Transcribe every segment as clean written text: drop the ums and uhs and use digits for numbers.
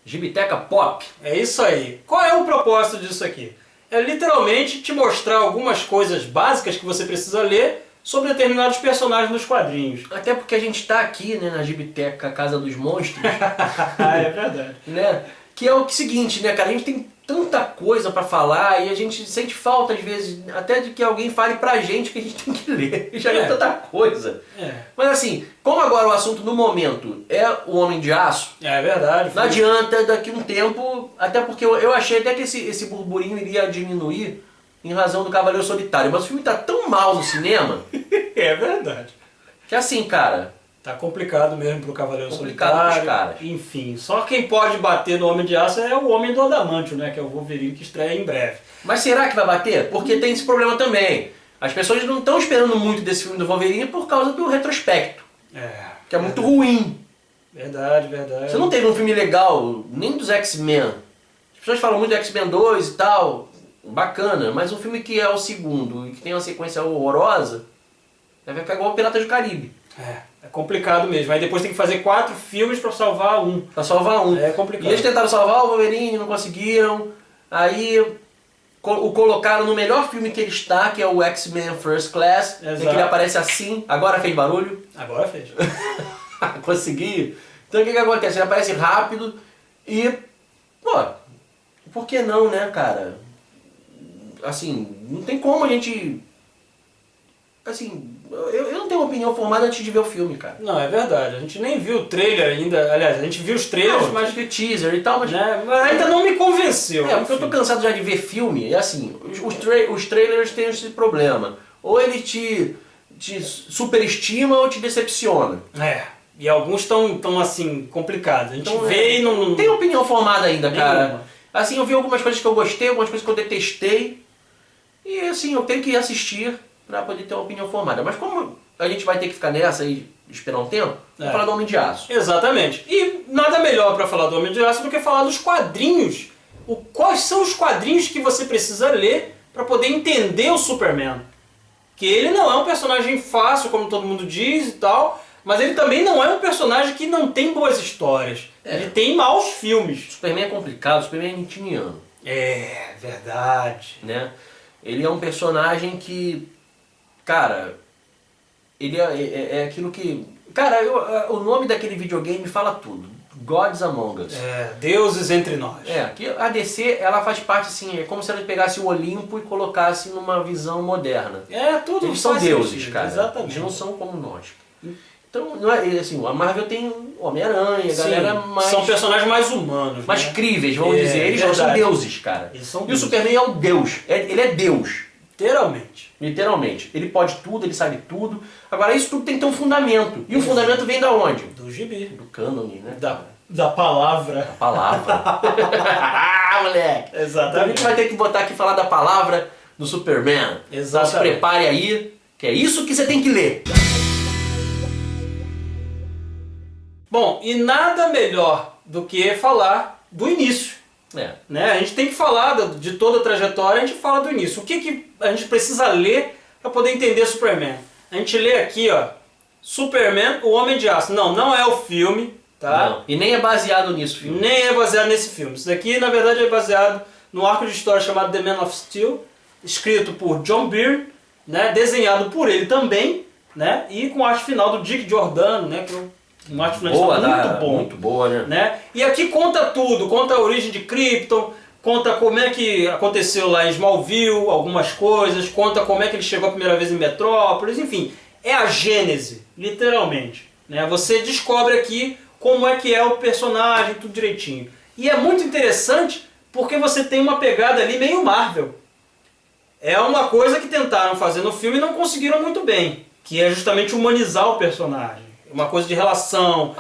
Gibiteca Pop. É isso aí. Qual é o propósito disso aqui? É literalmente te mostrar algumas coisas básicas que você precisa ler sobre determinados personagens dos quadrinhos. Até porque a gente tá aqui, né, na Gibiteca Casa dos Monstros. É verdade. Né? Que é o seguinte, né, cara? A gente tem tanta coisa pra falar e a gente sente falta, às vezes, até de que alguém fale pra gente que a gente tem que ler. Já é tanta coisa. Mas assim, como agora o assunto no momento é o Homem de Aço, É verdade. não adianta daqui um tempo, até porque eu achei até que esse burburinho iria diminuir em razão do Cavaleiro Solitário. Mas o filme tá tão mal no cinema É verdade. que assim, cara... Tá complicado mesmo pro Cavaleiro Complicado Solitário. pros caras. Enfim, só quem pode bater no Homem de Aço é o Homem do Adamantio, né? Que é o Wolverine, que estreia em breve. Mas será que vai bater? Porque tem esse problema também. As pessoas não estão esperando muito desse filme do Wolverine por causa do retrospecto. Que é muito ruim. Verdade, verdade. Você não teve um filme legal, nem dos X-Men. As pessoas falam muito do X-Men 2 e tal. Bacana, mas um filme que é o segundo e que tem uma sequência horrorosa, vai ficar igual o Piratas do Caribe. É complicado mesmo. Aí depois tem que fazer 4 filmes pra salvar um. Pra salvar um. É complicado. E eles tentaram salvar o Wolverine, não conseguiram. Aí o colocaram no melhor filme que ele está, que é o X-Men First Class. Em que ele aparece assim, agora fez barulho. Agora fez. Consegui. Então o que acontece? Ele aparece rápido e... Pô, por que não, né, cara? Assim, não tem como a gente... Assim, eu não tenho uma opinião formada antes de ver o filme, cara. Não, é verdade. A gente nem viu o trailer ainda. Aliás, a gente viu os trailers, Não, mas... de teaser e tal, mas... Né, mas ainda não me convenceu. Porque eu tô cansado já de ver filme, e assim, os trailers têm esse problema. Ou ele te superestima ou te decepciona. E alguns estão assim, complicados. A gente Então, vê e não... tem opinião formada ainda, cara. Nenhuma. Assim, eu vi algumas coisas que eu gostei, algumas coisas que eu detestei. E assim, eu tenho que assistir pra poder ter uma opinião formada. Mas como a gente vai ter que ficar nessa e esperar um tempo, vamos falar do Homem de Aço. Exatamente. E nada melhor pra falar do Homem de Aço do que falar dos quadrinhos. Quais são os quadrinhos que você precisa ler pra poder entender o Superman? Que ele não é um personagem fácil, como todo mundo diz e tal, mas ele também não é um personagem que não tem boas histórias. Ele tem maus filmes. O Superman é complicado, o Superman é nitiniano. É, verdade. Né? Ele é um personagem que, cara, ele é aquilo que... Cara, o nome daquele videogame fala tudo. Gods Among Us. Deuses entre nós. Que a DC, ela faz parte assim, é como se ela pegasse o Olimpo e colocasse numa visão moderna. Tudo Eles são faz deuses, sentido, cara. exatamente. Eles não são como nós. Então, não é, assim, a Marvel tem Homem-Aranha, a galera mais... São personagens mais humanos, mais né? críveis, vamos dizer. Eles não são deuses, cara. Eles são e o Superman é o Deus. Ele é Deus. Literalmente. Literalmente. Ele pode tudo, ele sabe tudo. Agora, isso tudo tem que ter um fundamento. E o fundamento vem da onde? Do gibi. Do cânone, né? Da palavra. A palavra. Moleque. Exatamente. Então a gente vai ter que botar aqui e falar da palavra do Superman. Exatamente. Então se prepare aí, que é isso que você tem que ler. Bom, e nada melhor do que falar do início. Né? A gente tem que falar de toda a trajetória, a gente fala do início. O que a gente precisa ler para poder entender Superman? A gente lê aqui, ó, Superman, o Homem de Aço. Não é o filme, tá? Não. E nem é baseado nisso, filme. Nem é baseado nesse filme. Isso daqui, na verdade, é baseado num arco de história chamado The Man of Steel, escrito por John Byrne, né? Desenhado por ele também, né? E com a arte final do Dick Giordano, né? Uma arte final muito bom. Muito boa, né? E aqui conta tudo, conta a origem de Krypton, conta como é que aconteceu lá em Smallville, algumas coisas, conta como é que ele chegou a primeira vez em Metrópolis, enfim, é a gênese, literalmente. Né? Você descobre aqui como é que é o personagem, tudo direitinho. E é muito interessante porque você tem uma pegada ali meio Marvel. É uma coisa que tentaram fazer no filme e não conseguiram muito bem, que é justamente humanizar o personagem. Uma coisa de relação.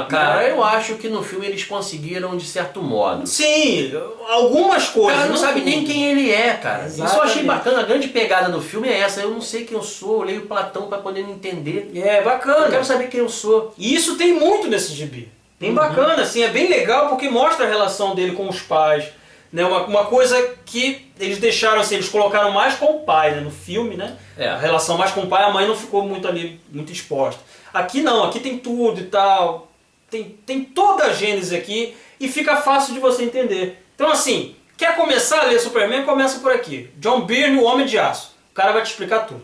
Cara, eu acho que no filme eles conseguiram de certo modo. Sim, algumas coisas. O cara não sabe nem quem ele é, cara. Exatamente. Isso eu achei bacana. A grande pegada do filme é essa. Eu não sei quem eu sou, eu leio Platão pra poder me entender. É bacana. Eu quero saber quem eu sou. E isso tem muito nesse gibi. Bem bacana, assim, é bem legal porque mostra a relação dele com os pais. Né? Uma coisa que eles deixaram assim, eles colocaram mais com o pai, né? No filme, né? A relação mais com o pai, a mãe não ficou muito ali, muito exposta. Aqui não, aqui tem tudo e tal, tem toda a gênese aqui, e fica fácil de você entender. Então assim, quer começar a ler Superman? Começa por aqui. John Byrne, o Homem de Aço. O cara vai te explicar tudo.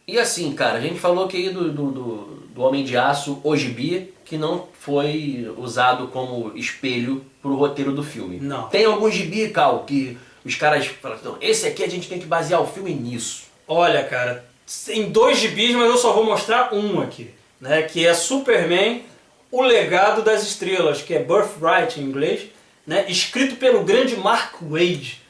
E assim, cara, a gente falou aqui do Homem de Aço, o gibi, que não foi usado como espelho pro roteiro do filme. Não. Tem algum gibi, Cal, que os caras falam, não, esse aqui a gente tem que basear o filme nisso. Olha, cara, tem 2 gibis, mas eu só vou mostrar um aqui, né? Que é Superman, o Legado das Estrelas, que é Birthright em inglês, né? Escrito pelo grande Mark Waid,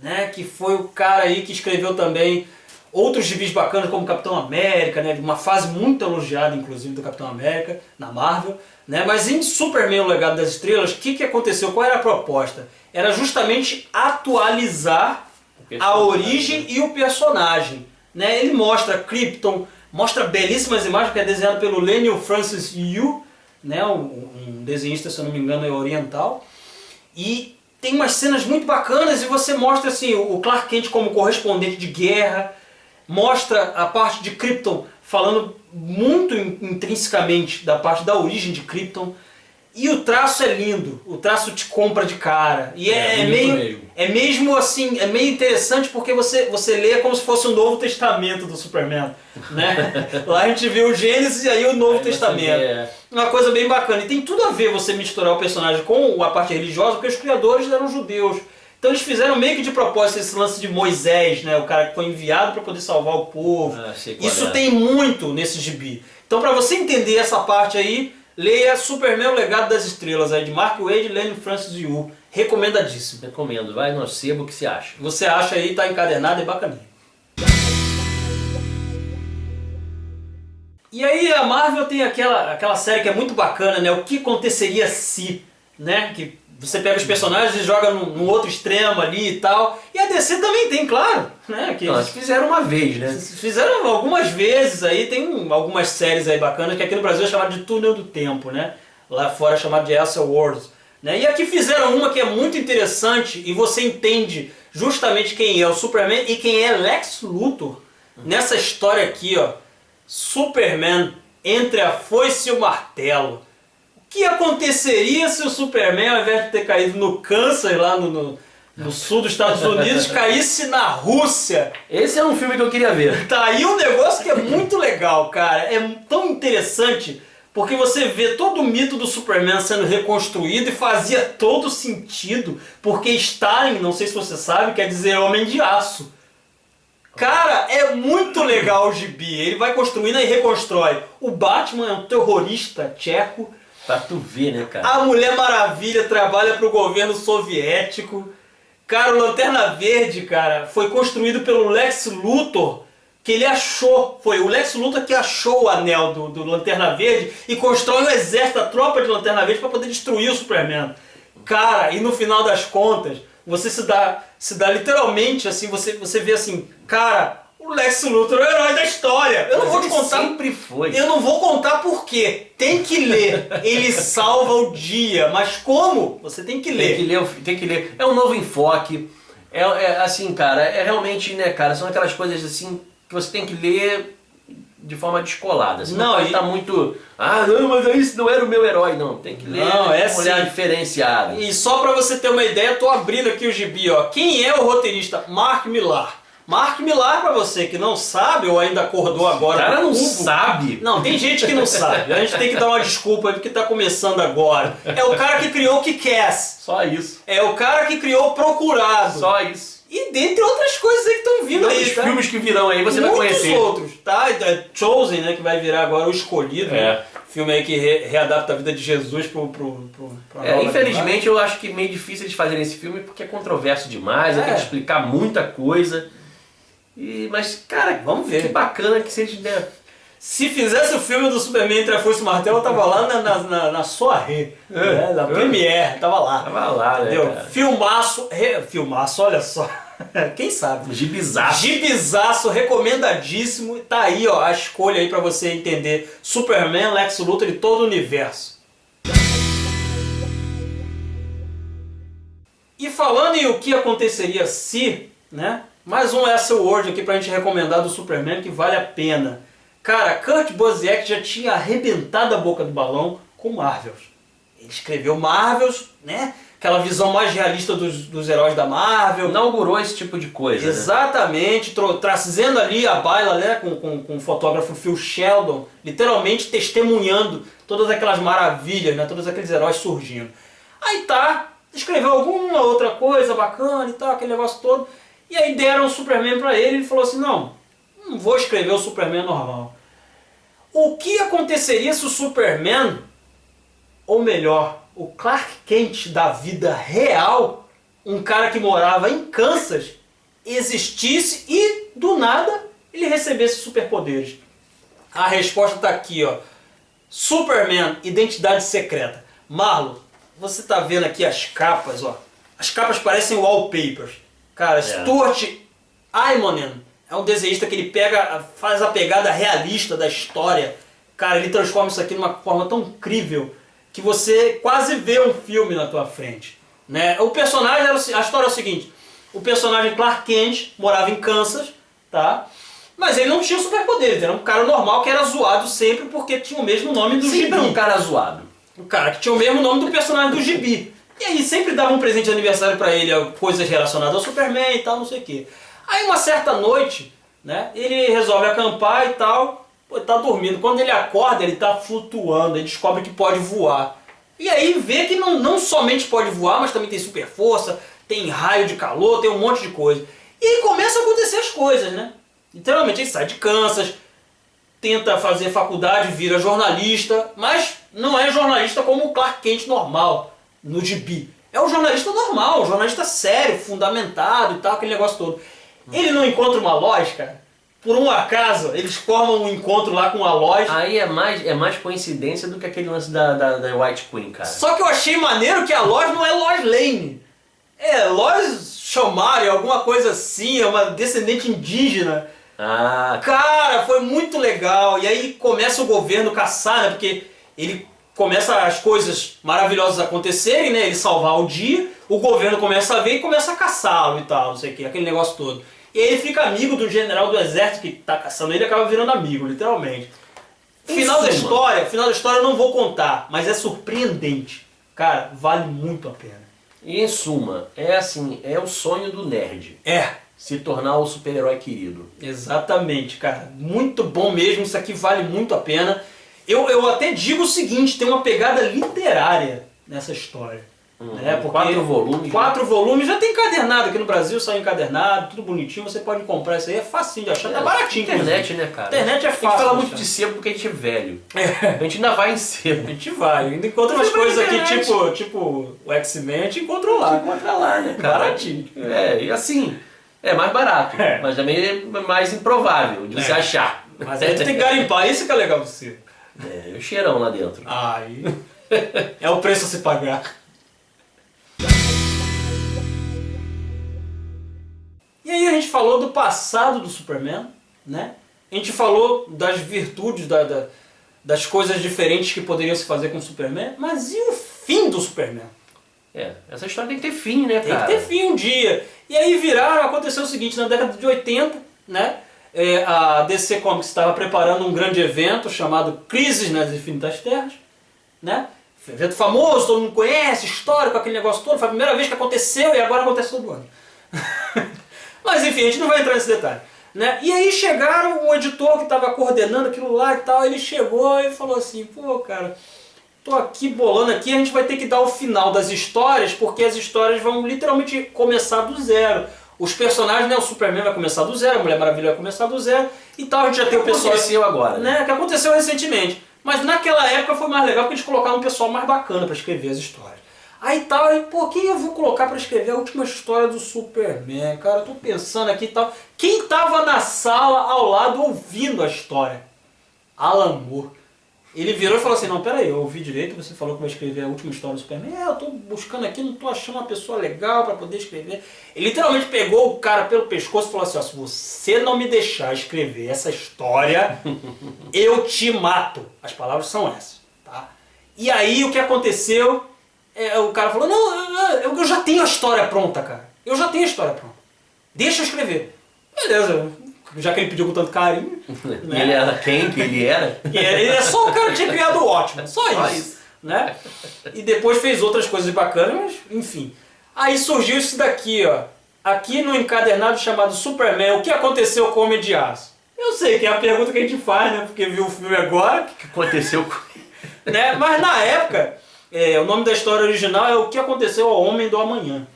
né? Que foi o cara aí que escreveu também outros gibis bacanas como Capitão América, né? Uma fase muito elogiada, inclusive, do Capitão América na Marvel, né? Mas em Superman, o Legado das Estrelas, o que aconteceu? Qual era a proposta? Era justamente atualizar a origem e o personagem, né? Ele mostra Krypton, mostra belíssimas imagens, que é desenhado pelo Leinil Francis Yu, né? Um desenhista, se eu não me engano, é oriental. E tem umas cenas muito bacanas e você mostra assim, o Clark Kent como correspondente de guerra, mostra a parte de Krypton falando muito intrinsecamente da parte da origem de Krypton. E o traço é lindo, o traço te compra de cara. E é mesmo assim, é meio interessante porque você lê como se fosse o Novo Testamento do Superman, né? Lá a gente vê o Gênesis e aí o Novo Testamento. Uma coisa bem bacana. E tem tudo a ver você misturar o personagem com a parte religiosa, porque os criadores eram judeus. Então eles fizeram meio que de propósito esse lance de Moisés, né? O cara que foi enviado para poder salvar o povo. Isso tem muito nesse gibi. Então para você entender essa parte aí, leia Superman, o Legado das Estrelas, aí de Mark Waid e Leinil Francis Yu. Recomendadíssimo. Recomendo. Vai no sebo, o que você acha? Você acha aí, tá encadernado e bacaninha. E aí a Marvel tem aquela série que é muito bacana, né? O que aconteceria se, né? Que você pega os personagens e joga num outro extremo ali e tal. E a DC também tem, claro, né? Que eles fizeram uma vez, né? Fizeram algumas vezes aí, tem algumas séries aí bacanas, que aqui no Brasil é chamado de Túnel do Tempo, né? Lá fora é chamado de Elseworlds, né? E aqui fizeram uma que é muito interessante e você entende justamente quem é o Superman e quem é Lex Luthor. Nessa história aqui, ó, Superman entre a foice e o martelo. O que aconteceria se o Superman, ao invés de ter caído no Kansas, lá no sul dos Estados Unidos, caísse na Rússia? Esse é um filme que eu queria ver. Tá aí um negócio que é muito legal, cara. É tão interessante, porque você vê todo o mito do Superman sendo reconstruído e fazia todo sentido, porque Stalin, não sei se você sabe, quer dizer Homem de Aço. Cara, é muito legal o gibi. Ele vai construindo e reconstrói. O Batman é um terrorista tcheco. Pra tu ver, né, cara? A Mulher Maravilha trabalha pro governo soviético. Cara, o Lanterna Verde, cara, foi construído pelo Lex Luthor, que ele achou. Foi o Lex Luthor que achou o anel do Lanterna Verde e constrói um exército, a tropa de Lanterna Verde para poder destruir o Superman. Cara, e no final das contas, você se dá literalmente assim, você vê assim, cara, o Lex Luthor é o herói da história. Eu não vou te contar. Sempre foi. Eu não vou contar por quê. Tem que ler. Ele salva o dia. Mas como? Você tem que ler. Tem que ler. É um novo enfoque. Assim, cara, é realmente, né, cara, são aquelas coisas assim que você tem que ler de forma descolada. Você não pode estar muito... não, mas isso não era o meu herói. Não, tem que ler com um olhar diferenciado. E só pra você ter uma ideia, eu tô abrindo aqui o gibi, ó. Quem é o roteirista? Mark Millar. Mark Millar, pra você que não sabe ou ainda acordou agora. O cara não sabe. Não, tem gente que não sabe. A gente tem que dar uma desculpa porque tá começando agora. É o cara que criou o Kick-Ass. Só isso. É o cara que criou o Procurado. Só isso. E dentre outras coisas aí que estão vindo aí, tá? Filmes que virão aí, você vai conhecer. Muitos outros, tá? Chosen, né, que vai virar agora o Escolhido. Né? Filme aí que readapta a vida de Jesus pro infelizmente eu acho que é meio difícil eles fazerem esse filme porque é controverso demais, tem que explicar muita coisa. Mas, cara, vamos ver. Que bacana que seja, né? Se fizesse o filme do Superman entre a foice e o martelo, eu tava lá na soirée, né? Na Premiere, tava lá. Tava lá, né, entendeu? Cara? Filmaço, olha só. Quem sabe? Gibizaço. Gibizaço, recomendadíssimo. Tá aí, ó, a escolha aí pra você entender Superman, Lex Luthor e todo o universo. E falando em o que aconteceria se, né? Mais um Elseworlds aqui pra gente recomendar do Superman que vale a pena. Cara, Kurt Busiek já tinha arrebentado a boca do balão com Marvels. Ele escreveu Marvels, né? Aquela visão mais realista dos heróis da Marvel. Inaugurou esse tipo de coisa. Exatamente, trazendo ali a baila, né, com o fotógrafo Phil Sheldon, literalmente testemunhando todas aquelas maravilhas, né, todos aqueles heróis surgindo. Aí tá, escreveu alguma outra coisa bacana e tal, aquele negócio todo, e aí deram o Superman pra ele e ele falou assim, não vou escrever o Superman normal. O que aconteceria se o Superman, ou melhor, o Clark Kent da vida real, um cara que morava em Kansas, existisse e, do nada, ele recebesse superpoderes? A resposta está aqui, ó. Superman, identidade secreta. Marlon, você está vendo aqui as capas, ó. As capas parecem wallpapers. Cara, Stuart Immonen é um desenhista que ele faz a pegada realista da história. Cara, ele transforma isso aqui numa forma tão incrível que você quase vê um filme na tua frente, né? O personagem, a história é o seguinte, o personagem Clark Kent morava em Kansas, tá? Mas ele não tinha superpoderes, era um cara normal que era zoado sempre porque tinha o mesmo nome do gibi. Um cara zoado. Um cara que tinha o mesmo nome do personagem do gibi. E aí sempre dava um presente de aniversário pra ele, coisas relacionadas ao Superman e tal, não sei o quê. Aí uma certa noite, né, ele resolve acampar e tal. Pô, tá dormindo. Quando ele acorda, ele tá flutuando, ele descobre que pode voar. E aí vê que não somente pode voar, mas também tem super força, tem raio de calor, tem um monte de coisa. E aí começa a acontecer as coisas, né? Literalmente ele sai de Kansas, tenta fazer faculdade, vira jornalista, mas não é jornalista como o Clark Kent normal, no gibi. É um jornalista normal, um jornalista sério, fundamentado e tal, aquele negócio todo. Ele não encontra uma Lois, cara. Por um acaso, eles formam um encontro lá com a Lois. Aí é mais coincidência do que aquele lance da White Queen, cara. Só que eu achei maneiro que a Lois não é Lois Lane. É Lois Chamari, alguma coisa assim, é uma descendente indígena. Ah, cara, foi muito legal. E aí começa o governo caçar, né? Porque ele começa as coisas maravilhosas acontecerem, né? Ele salvar o dia, o governo começa a ver e começa a caçá-lo e tal, não sei o que, aquele negócio todo. E aí ele fica amigo do general do exército que tá caçando ele e acaba virando amigo, literalmente. Final da história eu não vou contar, mas é surpreendente. Cara, vale muito a pena. E em suma, é assim, é o sonho do nerd. É. Se tornar o super-herói querido. Exatamente, cara. Muito bom mesmo, isso aqui vale muito a pena. Eu até digo o seguinte, tem uma pegada literária nessa história. Né? Porque 4 volumes. 4 volumes, já tem encadernado aqui no Brasil, sai encadernado, tudo bonitinho, você pode comprar isso aí, é facinho de achar, tá baratinho. Internet, né, cara? Internet é fácil. A gente fala muito de sebo porque a gente é velho. A gente ainda vai em sebo. A gente vai, ainda encontra umas coisas aqui, tipo o X-Men, a gente encontra lá. Encontra lá, né, cara? Baratinho. E assim, é mais barato, mas também é mais improvável de você achar. Mas aí tu tem que garimpar, isso que é legal do sebo. É o cheirão lá dentro. Aí é o preço a se pagar. E aí a gente falou do passado do Superman, né? A gente falou das virtudes, das coisas diferentes que poderiam se fazer com o Superman, mas e o fim do Superman? Essa história tem que ter fim, né, cara? Tem que ter fim um dia. E aí aconteceu o seguinte, na década de 80, né? A DC Comics estava preparando um grande evento chamado Crises nas Infinitas Terras, né? Evento famoso, todo mundo conhece, histórico, aquele negócio todo, foi a primeira vez que aconteceu e agora acontece todo ano. Mas enfim, a gente não vai entrar nesse detalhe. Né? E aí chegaram, o editor que estava coordenando aquilo lá e tal, ele chegou e falou assim, pô cara, tô aqui bolando aqui, a gente vai ter que dar o final das histórias, porque as histórias vão literalmente começar do zero. Os personagens, né, o Superman vai começar do zero, a Mulher Maravilha vai começar do zero e tal, a gente já tem o pessoal... Que aconteceu agora, né? Que aconteceu recentemente. Mas naquela época foi mais legal porque eles colocaram um pessoal mais bacana para escrever as histórias. Aí tal, pô, quem eu vou colocar para escrever a última história do Superman? Cara, eu tô pensando aqui e tal. Quem tava na sala ao lado ouvindo a história? Alan Moore. Ele virou e falou assim, não, peraí, eu ouvi direito, você falou que vai escrever a última história do Superman. Eu tô buscando aqui, não tô achando uma pessoa legal para poder escrever. Ele literalmente pegou o cara pelo pescoço e falou assim, ó, se você não me deixar escrever essa história, eu te mato. As palavras são essas, tá? E aí o que aconteceu, o cara falou, não, eu já tenho a história pronta, cara. Eu já tenho a história pronta. Deixa eu escrever. Beleza, já que ele pediu com tanto carinho. E Né? ele era quem que ele era? Ele é só o cara que tinha criado o Watchmen, só Só isso. isso. Né? E depois fez outras coisas bacanas, mas enfim. Aí surgiu isso daqui, ó. Aqui no encadernado chamado Superman, o que aconteceu com o Homem de Aço? Eu sei que é a pergunta que a gente faz, né? Porque viu o filme agora. O que aconteceu com Né? Mas na época, o nome da história original é O que aconteceu ao Homem do Amanhã.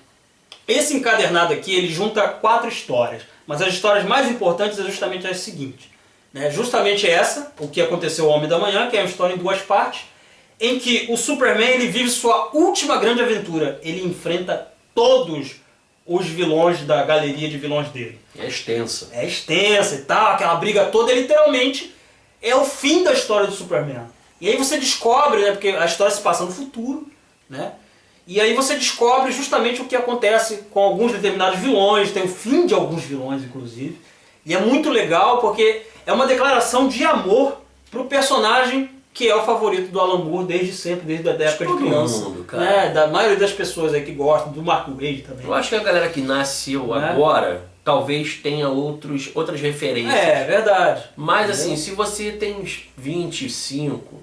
Esse encadernado aqui, ele junta 4 histórias. Mas as histórias mais importantes é justamente as seguintes. Né? Justamente essa, O que aconteceu ao Homem do Amanhã, que é uma história em 2 partes, em que o Superman ele vive sua última grande aventura. Ele enfrenta todos os vilões da galeria de vilões dele. É extensa. É extensa e tal, aquela briga toda, literalmente é o fim da história do Superman. E aí você descobre, né, porque a história se passa no futuro, né? E aí você descobre justamente o que acontece com alguns determinados vilões, tem o fim de alguns vilões, inclusive. E é muito legal porque é uma declaração de amor pro personagem que é o favorito do Alan Moore desde sempre, desde a época de criança. Mundo, cara. Né? Da maioria das pessoas aí que gostam, do Mark Waid também. Eu acho que a galera que nasceu agora talvez tenha outras referências. É, verdade. Mas assim, se você tem uns 25,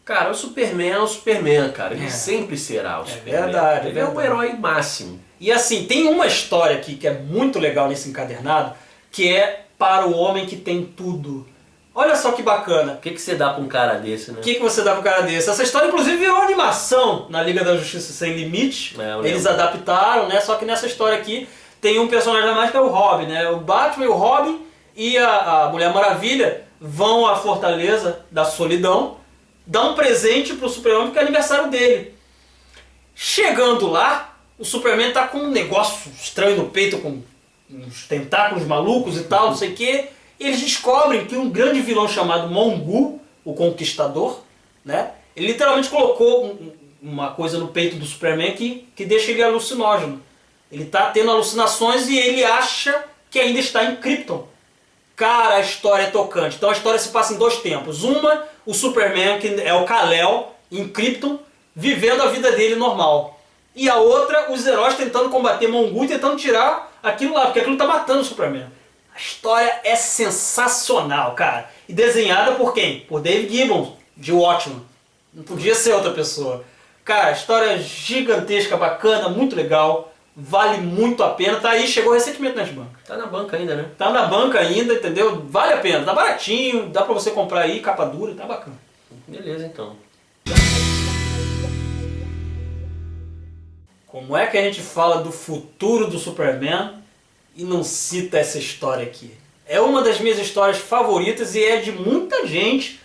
cara, o Superman é o Superman, cara. Ele sempre será o Superman. Verdade, Ele é o herói máximo. E assim, tem uma história aqui que é muito legal nesse encadernado, que é para o homem que tem tudo. Olha só que bacana. O que você dá pra um cara desse, né? O que você dá pro cara desse? Essa história, inclusive, virou animação na Liga da Justiça Sem Limite. Eles adaptaram, né? Só que nessa história aqui tem um personagem a mais que é o Robin, né? O Batman, o Robin e a Mulher Maravilha vão à Fortaleza da Solidão, dão um presente pro Superman porque é aniversário dele. Chegando lá, o Superman tá com um negócio estranho no peito, com uns tentáculos malucos e tal, não sei o quê. E eles descobrem que um grande vilão chamado Mongu, o Conquistador, né? Ele literalmente colocou uma coisa no peito do Superman que deixa ele alucinógeno. Ele tá tendo alucinações e ele acha que ainda está em Krypton. Cara, a história é tocante. Então a história se passa em 2 tempos. Uma, o Superman, que é o Kal-El, em Krypton, vivendo a vida dele normal. E a outra, os heróis tentando combater Mongu e tentando tirar aquilo lá, porque aquilo tá matando o Superman. A história é sensacional, cara. E desenhada por quem? Por Dave Gibbons, de Watchmen. Não podia ser outra pessoa. Cara, a história é gigantesca, bacana, muito legal. Vale muito a pena. Tá aí, chegou recentemente nas bancas. Tá na banca ainda, né? Tá na banca ainda, entendeu? Vale a pena. Tá baratinho, dá pra você comprar aí, capa dura, tá bacana. Beleza, então. Como é que a gente fala do futuro do Superman e não cita essa história aqui? É uma das minhas histórias favoritas e é de muita gente.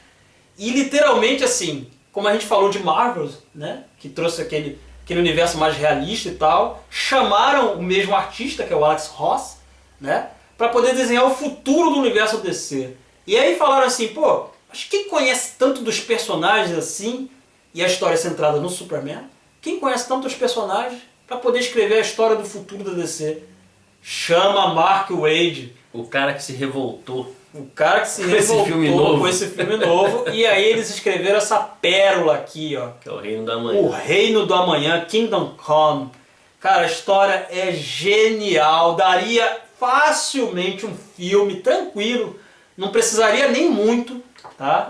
E literalmente assim, como a gente falou de Marvel, né? Que trouxe aquele universo mais realista e tal, chamaram o mesmo artista, que é o Alex Ross, né? Pra poder desenhar o futuro do universo DC. E aí falaram assim, pô, mas quem conhece tanto dos personagens assim, e a história é centrada no Superman, quem conhece tanto os personagens pra poder escrever a história do futuro da DC? Chama Mark Waid. O cara que se revoltou. O cara que se Com esse filme revoltou novo. com esse filme novo. E aí eles escreveram essa pérola aqui, ó. Que é o Reino da Manhã. O Reino do Amanhã, Kingdom Come. Cara, a história é genial. Daria facilmente um filme, tranquilo. Não precisaria nem muito, tá?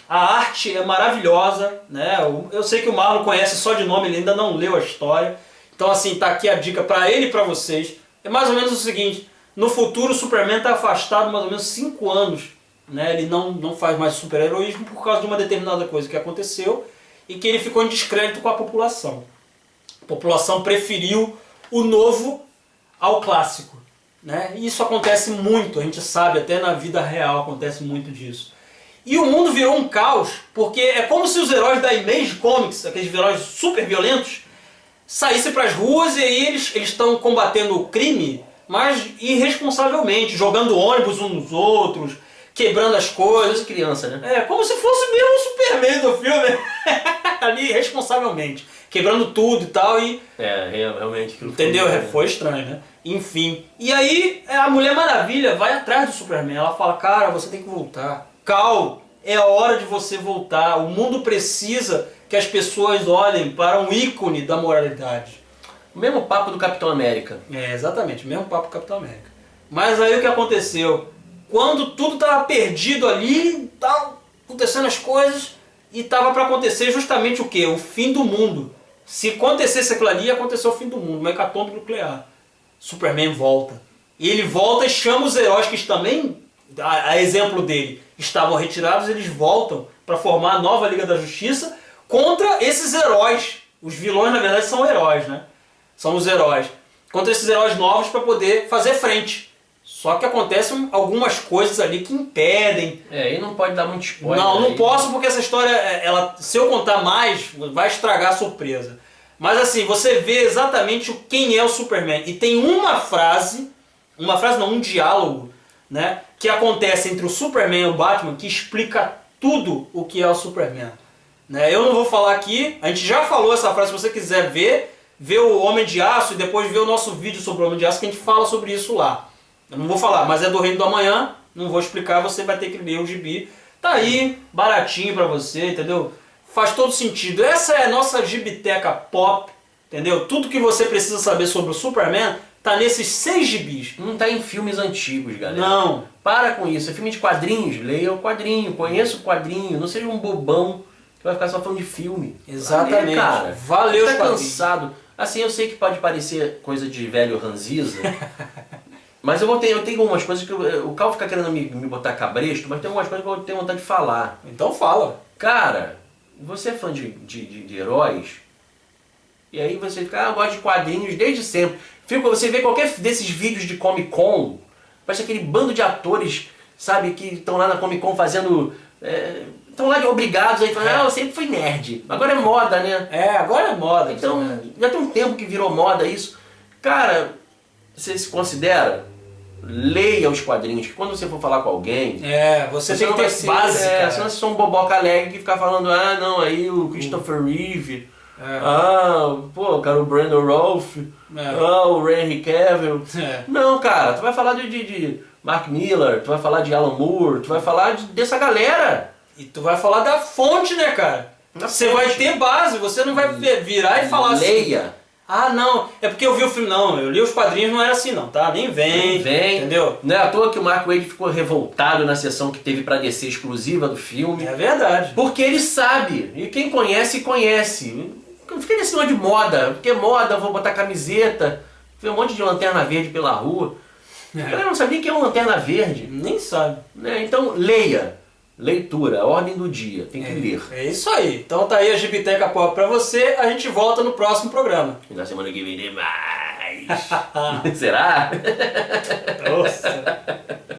A arte é maravilhosa, né? Eu sei que o Marlon conhece só de nome, ele ainda não leu a história. Então assim, tá aqui a dica pra ele e pra vocês. É mais ou menos o seguinte, no futuro o Superman está afastado mais ou menos 5 anos. Né? Ele não faz mais super-heroísmo por causa de uma determinada coisa que aconteceu e que ele ficou em descrédito com a população. A população preferiu o novo ao clássico. Né? E isso acontece muito, a gente sabe, até na vida real acontece muito disso. E o mundo virou um caos, porque é como se os heróis da Image Comics, aqueles heróis super violentos, saíssem para as ruas e aí eles estão combatendo o crime, mas irresponsavelmente, jogando ônibus uns nos outros, quebrando as coisas. Criança, né? É, como se fosse mesmo o Superman do filme. Ali, irresponsavelmente. Quebrando tudo e tal e... realmente. Entendeu? Foi estranho, né? Enfim. E aí, a Mulher Maravilha vai atrás do Superman. Ela fala, cara, você tem que voltar. Cal, é a hora de você voltar. O mundo precisa que as pessoas olhem para um ícone da moralidade. O mesmo papo do Capitão América. É, exatamente. O mesmo papo do Capitão América. Mas aí o que aconteceu? Quando tudo estava perdido ali, tal, acontecendo as coisas, e estava para acontecer justamente o quê? O fim do mundo. Se acontecesse aquilo ali, aconteceu o fim do mundo, uma hecatombe nuclear. Superman volta. E ele volta e chama os heróis que também, a exemplo dele, estavam retirados, eles voltam para formar a nova Liga da Justiça contra esses heróis. Os vilões, na verdade, são heróis, né? São os heróis. Contra esses heróis novos para poder fazer frente. Só que acontecem algumas coisas ali que impedem. E não pode dar muito spoiler. Não posso porque essa história, se eu contar mais, vai estragar a surpresa. Mas assim, você vê exatamente quem é o Superman. E tem um diálogo, né, que acontece entre o Superman e o Batman que explica tudo o que é o Superman. Né? Eu não vou falar aqui, a gente já falou essa frase, se você quiser ver o Homem de Aço e depois ver o nosso vídeo sobre o Homem de Aço, que a gente fala sobre isso lá. Eu não vou falar, mas é do Reino do Amanhã, não vou explicar, você vai ter que ler o gibi. Tá aí, baratinho pra você, entendeu? Faz todo sentido. Essa é a nossa gibiteca pop, entendeu? Tudo que você precisa saber sobre o Superman tá nesses 6 gibis. Não tá em filmes antigos, galera. Não. Para com isso. É filme de quadrinhos, leia o quadrinho, conheça o quadrinho, não seja um bobão que vai ficar só falando de filme. Exatamente. Cara. Valeu, você tá cansado. Assim, eu sei que pode parecer coisa de velho ranziza, mas eu tenho algumas coisas que o Cal fica querendo me botar cabresto, mas tem algumas coisas que eu tenho vontade de falar. Então fala. Cara, você é fã de heróis, e aí você fica, eu gosto de quadrinhos desde sempre. Você vê qualquer desses vídeos de Comic Con, parece aquele bando de atores, sabe, que estão lá na Comic Con fazendo... Estão lá de obrigados aí, falando, eu sempre fui nerd. Agora é moda, né? Agora é moda. Então, já tem um tempo que virou moda isso. Cara, você se considera? Leia os quadrinhos, que quando você for falar com alguém... você tem que ter base, cara. Senão você é um boboca alegre que fica falando, não, aí o Christopher Reeve... cara, o Brandon Routh, o Henry Cavill. Não, cara, tu vai falar de Mark Millar, tu vai falar de Alan Moore, tu vai falar dessa galera. E tu vai falar da fonte, né, cara? Você vai ter base, você não vai virar e falar assim... Leia. Não, é porque eu vi o filme. Não, eu li os quadrinhos, não era assim não, tá? Nem vem, entendeu? Não é à toa que o Mark Waid ficou revoltado na sessão que teve pra DC exclusiva do filme. É verdade. Porque ele sabe, e quem conhece, conhece. Não fica nesse negócio de moda, porque moda, vou botar camiseta, vê um monte de lanterna verde pela rua. A galera não sabe nem o que é uma lanterna verde. Nem sabe. Né? Então, leia. Leitura, a ordem do dia, tem que ler. É isso aí. Então tá aí a Gibiteca Pop pra você, a gente volta no próximo programa. E na semana que vem tem mais. Será? Nossa.